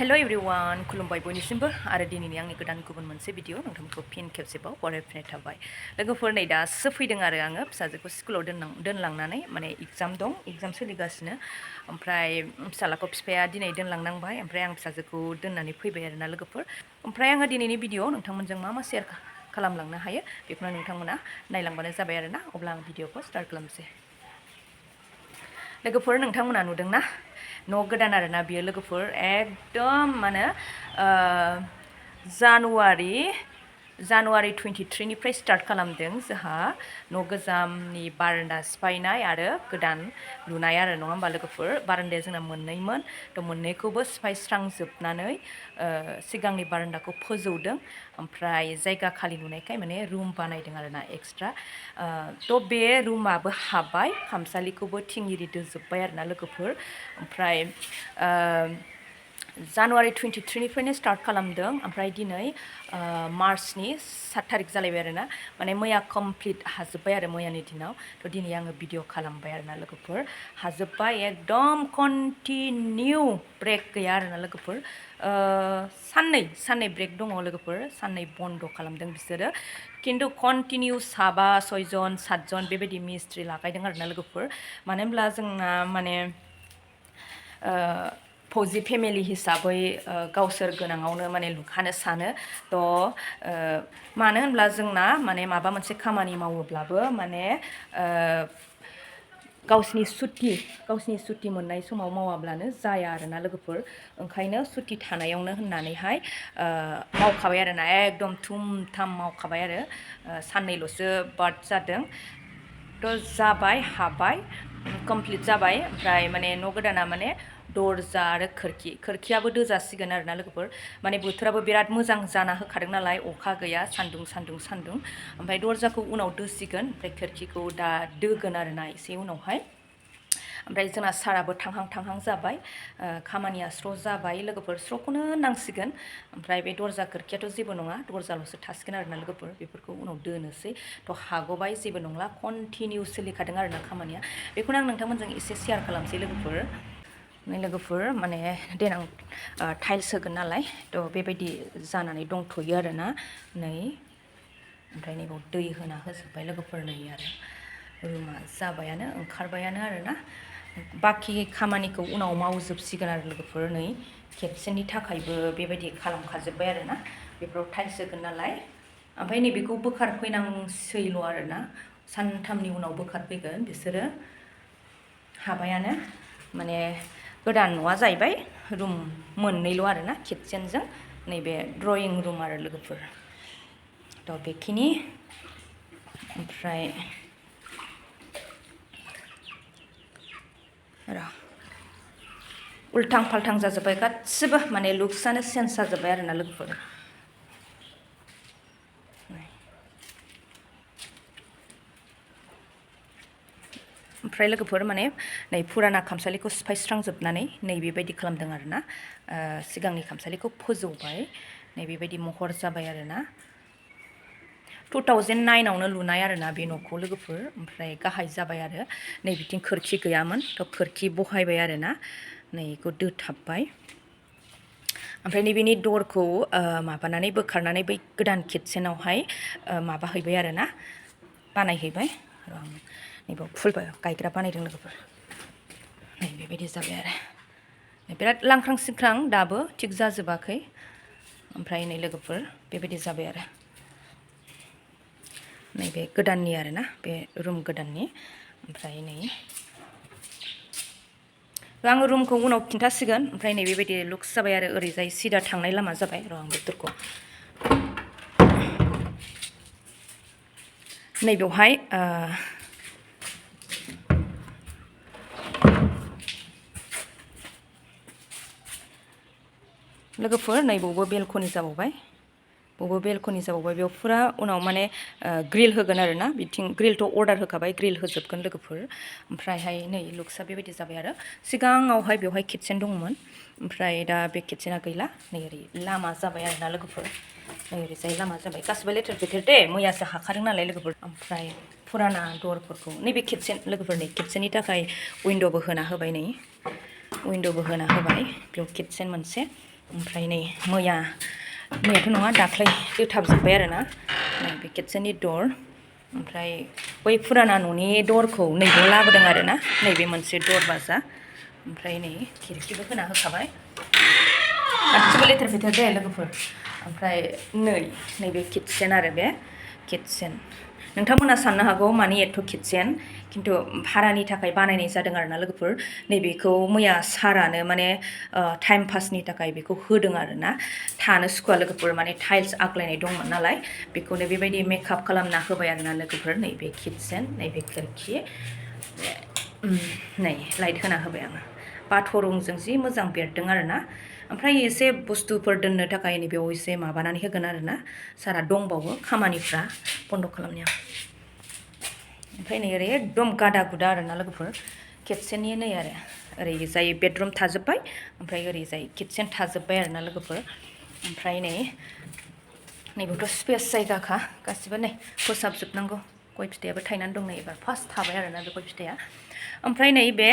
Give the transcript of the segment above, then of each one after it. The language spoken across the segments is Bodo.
Hello everyone, खुलुमबाय बयनिसिमबो आरो दिनैनि आंनि गोदान गुबुन मोनसे भिडिअ नोंथांमोनखौ फिन खेबसेबाव बरायफिननाय थाबाय। लोगोफोर नै दासो फैदों आरो आङो फिसाजोखौ स्कुलाव दोनलांनानै माने एग्जाम सोलिगासिनो ओमफ्राय फिसालाखौ बिफाया दिनै दोनलांनांबाय ओमफ्राय आं फिसाजोखौ दोननानै फैबाय आरोना लोगोफोर। ओमफ्राय आङो दिनैनि भिडिअ नोंथांमोनजों मा शेयार खालामलांनो हायो बेखौनो नोंथांमोना नायलांबानो जाबाय आरोना। अब्ला आं भिडिअखौ स्टार्ट खालामसै। लोगोफोर नोंथांमोना नुदोंना न' गोदान आरोना बियो लोगोफोर एकदम माने जानुवारि 23 निफ्राय स्टार्ट खालामदों जोंहा न' गोजामनि बारान्दा सिफायनाय आरो गोदान लुनाय आरो नङा होमबा लोगोफोर। बारान्दाया जोंना मोननैमोन थ' मोननैखौबो सिफायस्रांजोबनानै सिगांनि बारान्दाखौ फोजौदों ओमफ्राय जायगा खालि नुनायखाय माने रुम बानायदों आरोना एक्सट्रा। थ' बे रुमाबो हाबबाय, खामसालिखौबो थिं इरि दोजोब्बाय आरोना लोगोफोर। ओमफ्राय जानुवारि 23 निफ्रायनो स्टार्ट खालामदों ओमफ्राय दिनै मार्चनि 7 थारिख जालायबाय आरोना। माने मैया कमप्लिट हाजोब्बाय आरो मैयानि दिनाव। थ' दिनै आङो भिडिअ खालामबाय आरोना लोगोफोर। हाजोब्बाय एकदम कन्टिनिउ ब्रेक गैया आरोना लोगोफोर। साननै ब्रेक दङ लोगोफोर, साननै बन्द खालामदों बिसोरो, खिन्थु कन्टिनिउ 7, 6 7 बेबायदि मिस्ट्रि लागायदों आरोना लोगोफोर। मानो होनब्ला जोंना माने फौजि फेमिलि हिसाबै गावसोर गोनाङावनो माने लुखानो सानो। थ' मानो होनब्ला जोंना माने माबा मोनसे खामानि मावोब्लाबो माने गावसिनि सुथि मोननाय समाव मावाब्लानो जाया आरोना लोगोफोर। ओंखायनो सुथि थानायावनो होननानैहाय मावखाबाय आरोना, एकदम थुम थाम मावखाबाय आरो। साननैल'सो बाद जादों। थ' जाबाय, हाबाय, कमप्लिट जाबाय। ओमफ्राय माने न' गोदाना माने दरजा आरो खोरखियाबो दोजासिगोन आरोना लोगोफोर। माने बोथोराबो बिराद मोजां जाना होखादों नालाय, अखा गैया, सान्दुं। ओमफ्राय दरजाखौ उनाव दोसिगोन, ओमफ्राय खोरखिखौ दा दोगोन आरोना एसे उनावहाय। ओमफ्राय जोंना साराबो थांहां जाबाय, खामानिया स्र' जाबाय लोगोफोर, स्र'खौनो नांसिगोन। ओमफ्राय बे दरजा खोरखियाथ' जेबो नङा, दरजाल'सो थासिगोन आरोना लोगोफोर, बेफोरखौ उनाव दोनोसै। थ' हाग'बाय, जेबो नंला, कन्टिनिउ सोलिखादों आरोना खामानिया। बेखौनो आं नोंथांमोनजों एसे शेयार खालामसै लोगोफोर। माने देनां टाइल्स होगोन नालाय, थ' बेबायदि जानानै दंथ'यो आरोना नै। ओमफ्राय नैबाव दै होना होजोब्बाय लोगोफोर नै आरो रुमा जाबायानो, ओंखारबायानो आरोना। बाखि खामानिखौ उनाव मावजोबसिगोन आरो लोगोफोर। नै खेबसेनि थाखायबो बेबायदि खालामखाजोब्बाय आरोना, बेफोराव टाइल्स होगोन नालाय। ओमफ्राय नैबेखौ बोखारफैनांसैल' आरोना, सानथामनि उनाव बोखारफैगोन बिसोरो। हाबायानो, माने गोदान न'आ जाहैबाय रुम मोननैल' आरोना, किटचेनजों नैबे ड्रयिं रुम आरो लोगोफोर। थ' बेखिनि। ओमफ्राय उल्थां फाल्थां जाजोब्बाय गासिबो, माने लुक्सआनो चेन्ज जाजोब्बाय आरोना लोगोफोर। ओमफ्राय लोगोफोर माने नै फुराना खामसालिखौ सिफायस्रांजोबनानै नै बेबायदि खालामदों आरोना। सिगांनि खामसालिखौ फोजौबाय, नै बेबायदि महर जाबाय आरोना। 2009आवनो लुनाय आरोना बे न'खौ लोगोफोर। ओमफ्राय गाहाय जाबाय आरो नै बिथिं खोरखि गैयामोन, थ' खोरखि बहायबाय आरोना, नै बेखौ दोथाबबाय। ओमफ्राय नैबेनि दरखौ माबानानै बोखारनानै बै गोदान किटचेनावहाय माबाहैबाय आरोना, बानायहैबाय। नैबाव फुल गायग्रा बानायदों लोगोफोर। नै बेबायदि जाबाय आरो, बिराद लांख्रां सिंख्रां, दाबो थिग जाजोबाखै। ओमफ्राय नै लोगोफोर बेबायदि जाबाय आरो नैबे गोदाननि आरोना, बे रुम गोदाननि। ओमफ्राय नै आङो रुमखौ उनाव खिन्थासिगोन। ओमफ्राय नै बेबायदि लुक्स जाबाय आरो, ओरैजाय सिदा थांनाय लामा जाबाय। आं बोथोरखौ नैबेवहाय लोगोफोर नैबावबो बेलकनि जाबावबाय, बेयाव फुरा उनाव माने ग्रिल होगोन आरोना। बिथिं ग्रिलथ' अर्डार होखाबाय, ग्रिल होजोबगोन लोगोफोर। ओमफ्रायहाय नै लुक्सआ बेबायदि जाबाय आरो। सिगाङावहाय बेवहाय किटचेन दंमोन, ओमफ्राय दा बे किटचेना गैला। नै ओरै लामा जाबाय आरोना लोगोफोर, नै ओरैजाय लामा जाबाय। गासिबो लेथेर फेथेर दे, मैयासो हाखादों नालाय लोगोफोर। ओमफ्राय फुराना दरफोरखौ, नैबे किटचेन लोगोफोर, नै किटचेननि थाखाय उइन्ड'बो होना होबाय, नै उइन्ड'बो होना होबाय, बेयाव किटचेन मोनसे। ओमफ्राय नै मैयाथ' नङा दाख्लै दोथाबजोब्बाय आरोना नैबे किटचेननि दर ओमफ्राय बै फुराना न'नि दरखौ नैबेयाव लाबोदों आरोना नैबे मोनसे दरवाजा ओमफ्राय नै खिरखिबो होना होखाबाय गासिबो लेथेर फेथेर दे लोगोफोर ओमफ्राय नैबे किटचेन आरो बे किटचेन नोंथांमोना साननो हागौ माने एथ' किटचेन खिन्थु भारानि थाखाय बानायनाय जादों आरोना लोगोफोर नैबेखौ मैया सारानो माने टाइम पासनि थाखाय बेखौ होदों आरोना थानो सुखुवा लोगोफोर माने टाइल्स आग्लायनाय दंमोन नालाय बेखौनो बेबायदि मेकआप खालामना होबाय आरोना लोगोफोर नैबे किटचेन नैबे खोरखि नै लाइट होना होबाय आङो बाथरुमजों जि मोजां बेरदों आरोना ओमफ्राय एसे बुस्थुफोर दोननो थाखाय नैबेयाव एसे माबानानै होगोन आरोना सारा दंबावो खामानिफ्रा बन्द' खालामनायाव ओमफ्राय नै ओरै एकदम गादा गुदा आरोना लोगोफोर किटचेननि नै आरो ओरैजाय बेडरुम थाजोब्बाय ओमफ्राय ओरैजाय किटचेन थाजोब्बाय आरोना लोगोफोर ओमफ्राय नैबेथ' स्पेस जायगाखा गासिबो नै फोसाबजोबनांगौ गय फिथाइयाबो थायनानै दं नै एबार फार्स्ट थाबाय आरोना बे गय फिथाइया ओमफ्राय नै बे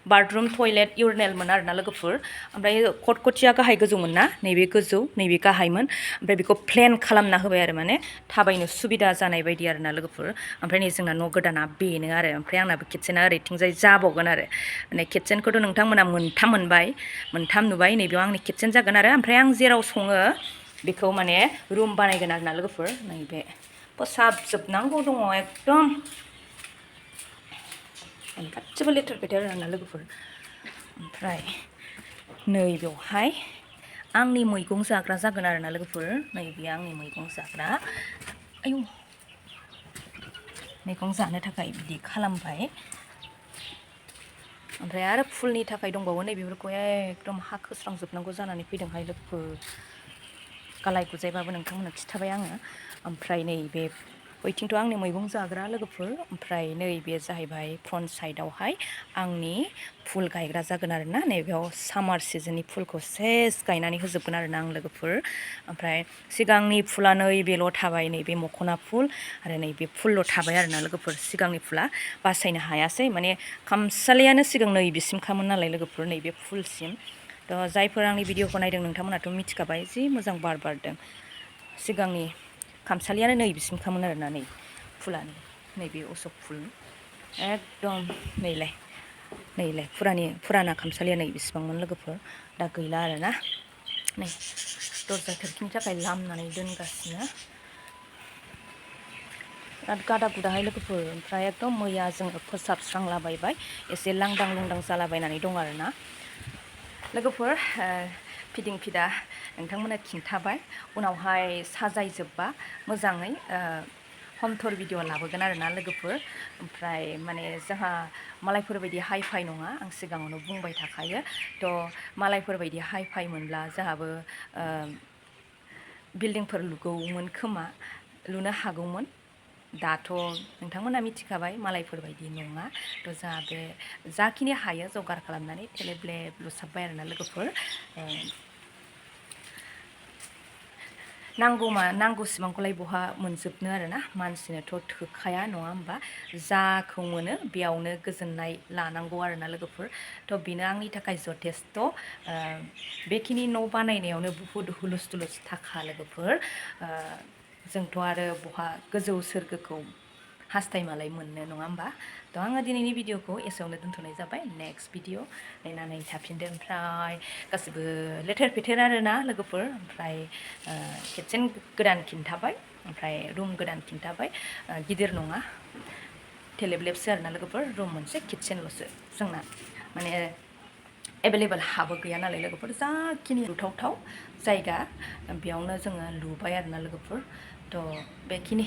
बाथरुम टयलेट इउरिनेलमोन आरोना लोगोफोर ओमफ्राय खटखटिया गाहाय गोजौमोन ना नैबे गोजौ नैबे गाहायमोन ओमफ्राय बेखौ प्लेन खालामना होबाय आरो माने थाबायनो सुबिदा जानाय बायदि आरोना लोगोफोर ओमफ्राय नै जोंना न' गोदाना बेनो आरो ओमफ्राय आंनाबो किटचेना ओरैथिंजाय जाबावगोन आरो माने किटचेनखौथ' नोंथांमोना मोनथाम नुबाय नैबेयाव आंनि किटचेन जागोन आरो ओमफ्राय आं जेराव सङो बेखौ माने रुम बानायगोन आरोना लोगोफोर नैबे फोसाबजोबनांगौ दङ एकदम गासिबो लेथेर फेथेर आरोना लोगोफोर ओमफ्राय नैबेयावहाय आंनि मैगं जाग्रा जागोन आरोना लोगोफोर नैबे आंनि मैगं जाग्रा आयौ मैगं जानो थाखाय बिदि खालामबाय ओमफ्राय आरो फुलनि थाखाय दंबावो नैबेफोरखौ एकदम हा खोस्रांजोबनांगौ जानानै फैदोंहाय लोगोफोर गालाय गुजायबाबो नोंथांमोननो खिथाबाय आङो ओमफ्राय नैबे बैथिंथ' आंनि मैगं जाग्रा लोगोफोर ओमफ्राय नैबे जाहैबाय फ्रन्ट साइडआवहाय आंनि फुल गायग्रा जागोन आरोना नैबेयाव सामार सिजननि फुलखौ सेस गायनानै होजोबगोन आरोना आं लोगोफोर ओमफ्राय सिगांनि फुला नैबेल' थाबाय नैबे मख'ना फुल आरो नैबे फुलल' थाबाय आरोना लोगोफोर सिगांनि फुला बासायनो हायासै माने खामसालियानो सिगां नैबेसिमखामोन नालाय लोगोफोर नैबे फुलसिम थ' जायफोर आंनि भिडिअखौ नायदों नोंथांमोनाथ' मिथिखाबाय जि मोजां बार बारदों सिगांनि खामसालियानो नैबेसिमखामोन आरोना नै फुलानो नैबे अशक फुल एकदम नैलाय फुराना खामसालिया नै बेसेबांमोन लोगोफोर दा गैला आरोना नै दरजा खोरखिनि थाखाय लामनानै दोनगासिनो बिराद गादा गुदाहाय लोगोफोर ओमफ्राय एकदम मैया जोङो फोसाबस्रांलाबायबाय एसे लांदां जालाबायनानै दं आरोना लोगोफोर फिदिं फिदा नोंथांमोना खिन्थाबाय उनावहाय साजायजोबबा मोजाङै हम टुर भिडिअ लाबोगोन आरोना लोगोफोर ओमफ्राय माने जोंहा मालायफोरबायदि हाइ फाइ नङा आं सिगाङावनो बुंबाय थाखायो थ' मालायफोरबायदि हाइ फाइ मोनब्ला जोंहाबो बिल्डिंफोर लुनो हागौमोन दाथ' नोंथांमोना मिथिखाबाय मालायफोरबायदि नङा थ' जोंहा बे जाखिनि हायो जगार खालामनानै थेलेबलेब लुसाबबाय आरोना लोगोफोर नांगौसिबांखौलाय बहा मोनजोबनो आरोना मानसिनोथ' थोखाया नङा होमबा जाखौ मोनो बेयावनो गोजोननाय लानांगौ आरोना लोगोफोर थ' बेनो आंनि थाखाय जथेस्थ' बेखिनि न' बानायनायावनो बुहुद हुलुस थुलुस थाखा लोगोफोर जोंथ' आरो बहा गोजौ सोरगोखौ हास्थायमालाय मोननो नङा होमबा थ' आङो दिनैनि भिडिअखौ एसेयावनो दोनथ'नाय जाबाय नेक्स्ट भिडिअ नायनानै थाफिनदो ओमफ्राय गासिबो लेथेर फेथेर आरोना लोगोफोर ओमफ्राय किटचेन गोदान खिन्थाबाय ओमफ्राय रुम गोदान खिन्थाबाय गिदिर नङा थेलेबलेबसो आरोना लोगोफोर रुम मोनसे किटचेनल'सो जोंना माने एभेलेबल हाबो गैया नालाय लोगोफोर जाखिनि लुथावथाव जायगा बेयावनो जोङो लुबाय आरोना लोगोफोर थ' बेखिनि